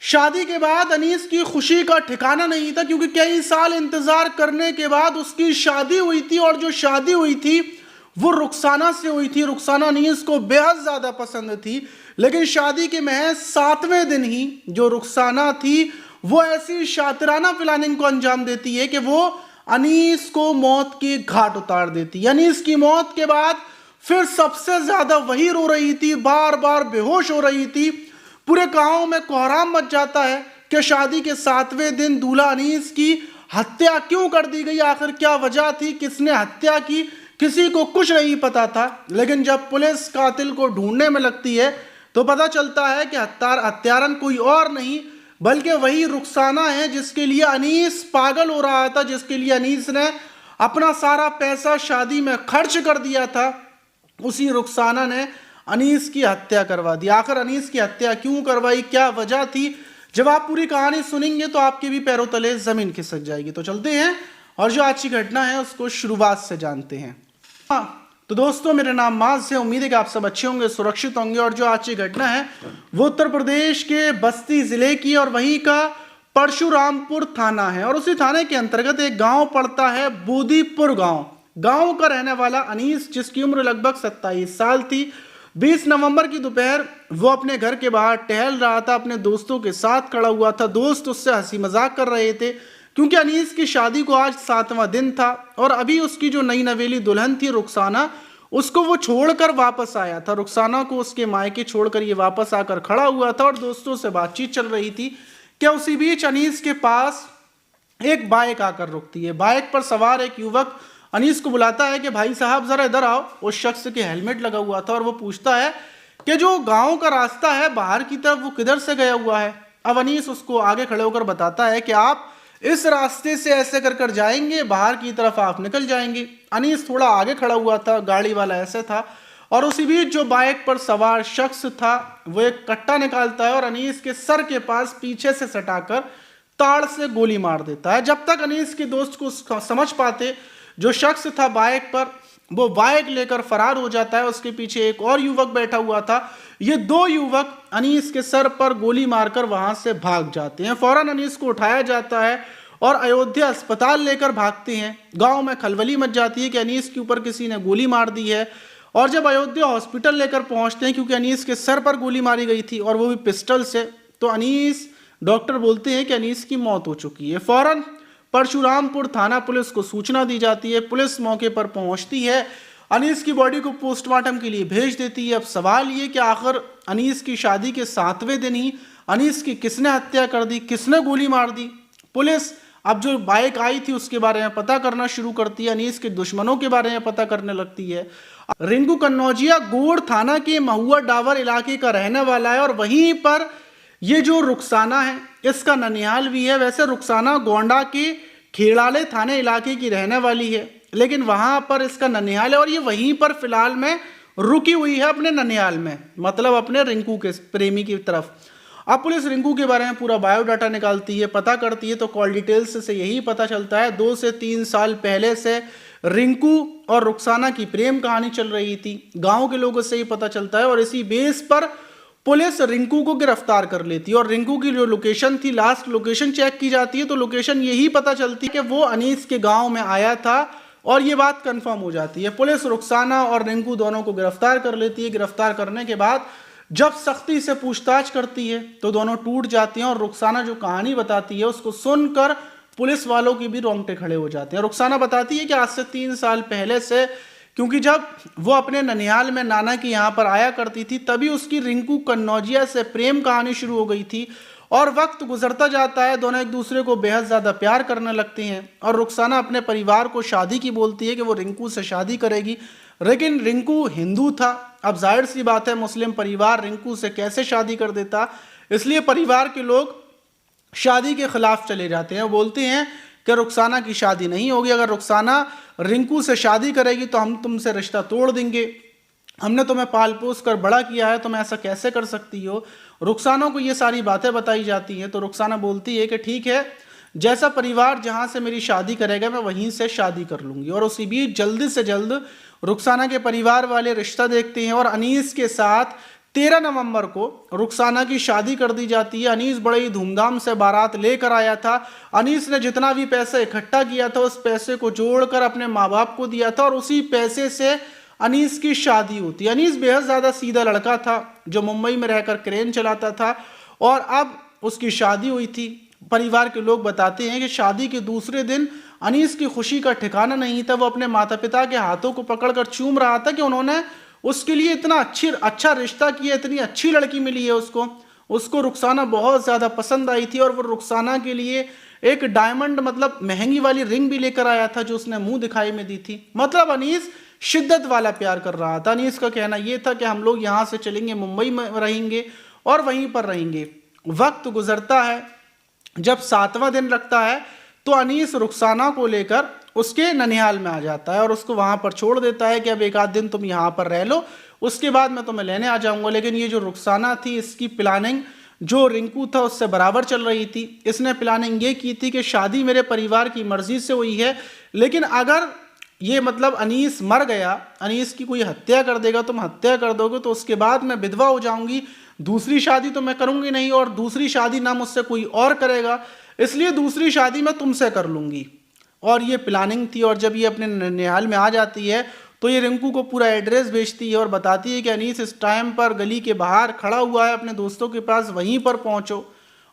शादी के बाद अनीस की खुशी का ठिकाना नहीं था, क्योंकि कई साल इंतजार करने के बाद उसकी शादी हुई थी, और जो शादी हुई थी वो रुखसाना से हुई थी। रुखसाना अनीस को बेहद ज्यादा पसंद थी, लेकिन शादी के महज 7वें दिन ही जो रुखसाना थी वो ऐसी शातिराना प्लानिंग को अंजाम देती है कि वो अनीस को मौत के घाट उतार देती है। अनीस की मौत के बाद फिर सबसे ज्यादा वही रो रही थी, बार बार बेहोश हो रही थी। पूरे गांव में कोहराम मच जाता है कि शादी के 7वें दिन दूल्हा अनीस की हत्या क्यों कर दी गई, आखिर क्या वजह थी, किसने हत्या की, किसी को कुछ नहीं पता था। लेकिन जब पुलिस कातिल को ढूंढने में लगती है तो पता चलता है कि हत्यारन कोई और नहीं बल्कि वही रुखसाना है, जिसके लिए अनीस पागल हो रहा था, जिसके लिए अनीस ने अपना सारा पैसा शादी में खर्च कर दिया था। उसी रुखसाना ने अनीस की हत्या करवा दी। आखिर अनीस की हत्या क्यों करवाई, क्या वजह थी? जब आप पूरी कहानी सुनेंगे तो आपके भी पैरों तले जमीन खिसक जाएगी। तो चलते हैं और जो आज की घटना है उसको शुरुआत से जानते हैं। तो दोस्तों, मेरा नाम माज है। उम्मीद है कि आप सब अच्छे होंगे, सुरक्षित होंगे। और जो आज की घटना है वो उत्तर प्रदेश के बस्ती जिले की और वहीं का परशुरामपुर थाना है। और उसी थाने के अंतर्गत एक गांव पड़ता है, बोदीपुर गांव। गांव का रहने वाला अनीस, जिसकी उम्र लगभग 27 साल थी, 20 नवंबर की दोपहर वो अपने घर के बाहर टहल रहा था, अपने दोस्तों के साथ खड़ा हुआ था। दोस्त उससे हंसी मजाक कर रहे थे, क्योंकि अनीस की शादी को आज 7वां दिन था और अभी उसकी जो नई नवेली दुल्हन थी रुखसाना, उसको वो छोड़कर वापस आया था। रुखसाना को उसके मायके छोड़कर ये वापस आकर खड़ा हुआ था और दोस्तों से बातचीत चल रही थी। क्या उसी बीच अनीस के पास एक बाइक आकर रुकती है। बाइक पर सवार एक युवक अनीस को बुलाता है कि भाई साहब जरा इधर आओ। उस शख्स के हेलमेट लगा हुआ था और वो पूछता है कि जो गांव का रास्ता है बाहर की तरफ, वो किधर से गया हुआ है। अब अनीस उसको आगे खड़े होकर बताता है कि आप इस रास्ते से ऐसे कर कर जाएंगे, बाहर की तरफ आप निकल जाएंगे। अनीस थोड़ा आगे खड़ा हुआ था, गाड़ी वाला ऐसे था, और उसी बीच जो बाइक पर सवार शख्स था वो एक कट्टा निकालता है और अनीस के सर के पास पीछे से सटाकर ताड़ से गोली मार देता है। जब तक अनीस के दोस्त को समझ पाते, जो शख्स था बाइक पर, वो बाइक लेकर फरार हो जाता है। उसके पीछे एक और युवक बैठा हुआ था। ये 2 युवक अनीस के सर पर गोली मारकर वहां से भाग जाते हैं। फौरन अनीस को उठाया जाता है और अयोध्या अस्पताल लेकर भागते हैं। गांव में खलबली मच जाती है कि अनीस के ऊपर किसी ने गोली मार दी है। और जब अयोध्या हॉस्पिटल लेकर पहुंचते हैं, क्योंकि अनीस के सर पर गोली मारी गई थी और वो भी पिस्टल से, तो अनीस, डॉक्टर बोलते हैं कि अनीस की मौत हो चुकी है। फौरन परशुरामपुर थाना पुलिस को सूचना दी जाती है। पुलिस मौके पर पहुंचती है, अनीस की बॉडी को पोस्टमार्टम के लिए भेज देती है। अब सवाल ये कि आखिर अनीस की शादी के 7वें दिन ही अनीस की किसने हत्या कर दी, किसने गोली मार दी? पुलिस अब जो बाइक आई थी उसके बारे में पता करना शुरू करती है, अनीस के दुश्मनों के बारे में पता करने लगती है। रिंकू कन्नौजिया गोड़ थाना के महुआ डावर इलाके का रहने वाला है और वहीं पर ये जो रुखसाना है इसका ननिहाल भी है। वैसे रुखसाना गोंडा के खेड़ाले थाने इलाके की रहने वाली है, लेकिन वहां पर इसका ननिहाल है और ये वहीं पर फिलहाल में रुकी हुई है अपने ननिहाल में, मतलब अपने रिंकू के प्रेमी की तरफ। अब पुलिस रिंकू के बारे में पूरा बायोडाटा निकालती है, पता करती है, तो कॉल डिटेल्स से यही पता चलता है 2 से 3 साल पहले से रिंकू और रुखसाना की प्रेम कहानी चल रही थी। गांव के लोगों से ही पता चलता है और इसी बेस पर पुलिस रिंकू को गिरफ्तार कर लेती है। और रिंकू की जो लोकेशन थी, लास्ट लोकेशन चेक की जाती है, तो लोकेशन यही पता चलती है कि वो अनीस के गांव में आया था और ये बात कंफर्म हो जाती है। पुलिस रुखसाना और रिंकू दोनों को गिरफ्तार कर लेती है। गिरफ्तार करने के बाद जब सख्ती से पूछताछ करती है तो दोनों टूट जाती हैं और रुखसाना जो कहानी बताती है उसको सुनकर पुलिस वालों की भी रोंगटे खड़े हो जाते हैं। रुखसाना बताती है कि आज से 3 साल पहले से, क्योंकि जब वो अपने ननिहाल में नाना की यहाँ पर आया करती थी तभी उसकी रिंकू कन्नौजिया से प्रेम कहानी शुरू हो गई थी। और वक्त गुजरता जाता है, दोनों एक दूसरे को बेहद ज़्यादा प्यार करने लगते हैं और रुखसाना अपने परिवार को शादी की बोलती है कि वो रिंकू से शादी करेगी। लेकिन रिंकू हिंदू था, अब जाहिर सी बात है मुस्लिम परिवार रिंकू से कैसे शादी कर देता, इसलिए परिवार के लोग शादी के खिलाफ चले जाते हैं। बोलते हैं कि रुखसाना की शादी नहीं होगी, अगर रुखसाना रिंकू से शादी करेगी तो हम तुमसे रिश्ता तोड़ देंगे, हमने तुम्हें पाल पोस कर बड़ा किया है, तुम ऐसा कैसे कर सकती हो। रुखसाना को ये सारी बातें बताई जाती हैं तो रुखसाना बोलती है कि ठीक है, जैसा परिवार जहां से मेरी शादी करेगा मैं वहीं से शादी कर लूंगी। और उसी बीच जल्दी से जल्द रुखसाना के परिवार वाले रिश्ता देखते हैं और अनीस के साथ 13 नवंबर को रुखसाना की शादी कर दी जाती है। अनीस बड़े ही धूमधाम से बारात लेकर आया था। अनीस ने जितना भी पैसा इकट्ठा किया था उस पैसे को जोड़कर अपने माँ बाप को दिया था और उसी पैसे से अनीस की शादी होती है। अनीस बेहद ज़्यादा सीधा लड़का था जो मुंबई में रहकर क्रेन चलाता था और अब उसकी शादी हुई थी। परिवार के लोग बताते हैं कि शादी के दूसरे दिन अनीस की खुशी का ठिकाना नहीं था। वो अपने माता पिता के हाथों को पकड़कर चूम रहा था कि उन्होंने उसके लिए इतना अच्छा रिश्ता किया, इतनी अच्छी लड़की मिली है उसको रुखसाना बहुत ज़्यादा पसंद आई थी और वो रुखसाना के लिए एक डायमंड मतलब महंगी वाली रिंग भी लेकर आया था जो उसने मुंह दिखाई में दी थी। मतलब अनीस शिद्दत वाला प्यार कर रहा था। अनीस का कहना यह था कि हम लोग यहाँ से चलेंगे, मुंबई में रहेंगे और वहीं पर रहेंगे। वक्त गुजरता है, जब 7वां दिन लगता है तो अनीस रुखसाना को लेकर उसके ननिहाल में आ जाता है और उसको वहां पर छोड़ देता है कि अब एक आध दिन तुम यहाँ पर रह लो, उसके बाद मैं तुम्हें लेने आ जाऊंगा। लेकिन ये जो रुखसाना थी इसकी प्लानिंग जो रिंकू था उससे बराबर चल रही थी। इसने प्लानिंग ये की थी कि शादी मेरे परिवार की मर्जी से हुई है, लेकिन अगर ये मतलब अनीस मर गया, अनीस की कोई हत्या कर देगा, तुम हत्या कर दोगे तो उसके बाद मैं विधवा हो जाऊंगी, दूसरी शादी तो मैं करूंगी नहीं और दूसरी शादी ना मुझसे कोई और करेगा, इसलिए दूसरी शादी मैं तुमसे कर लूंगी। और ये प्लानिंग थी। और जब ये अपने ननिहाल में आ जाती है तो ये रिंकू को पूरा एड्रेस भेजती है और बताती है कि अनीस इस टाइम पर गली के बाहर खड़ा हुआ है अपने दोस्तों के पास, वहीं पर पहुंचो।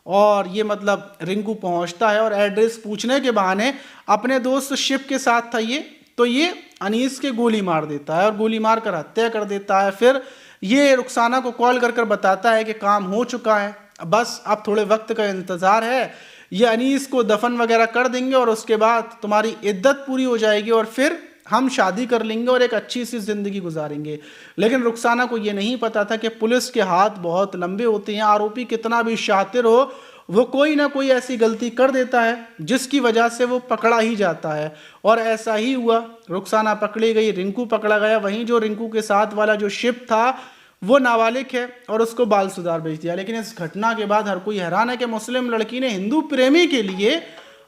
और ये मतलब रिंकू पहुंचता है और एड्रेस पूछने के बहाने अपने दोस्त शिव के साथ था ये अनीस के गोली मार देता है और गोली मार कर हत्या कर देता है। फिर ये रुखसाना को कॉल कर बताता है कि काम हो चुका है, बस अब थोड़े वक्त का इंतज़ार है, ये अनीस को दफन वगैरह कर देंगे और उसके बाद तुम्हारी इद्दत पूरी हो जाएगी और फिर हम शादी कर लेंगे और एक अच्छी सी ज़िंदगी गुजारेंगे। लेकिन रुखसाना को ये नहीं पता था कि पुलिस के हाथ बहुत लंबे होते हैं। आरोपी कितना भी शातिर हो, वो कोई ना कोई ऐसी गलती कर देता है जिसकी वजह से वो पकड़ा ही जाता है। और ऐसा ही हुआ, रुखसाना पकड़ी गई, रिंकू पकड़ा गया। वहीं जो रिंकू के साथ वाला जो शिप था वो नाबालिग है और उसको बाल सुधार भेज दिया। लेकिन इस घटना के बाद हर कोई हैरान है कि मुस्लिम लड़की ने हिंदू प्रेमी के लिए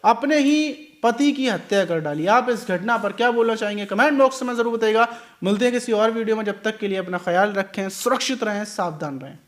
अपने ही पति की हत्या कर डाली। आप इस घटना पर क्या बोलना चाहेंगे कमेंट बॉक्स में जरूर बताइएगा। मिलते हैं किसी और वीडियो में, जब तक के लिए अपना ख्याल रखें, सुरक्षित रहें, सावधान रहें।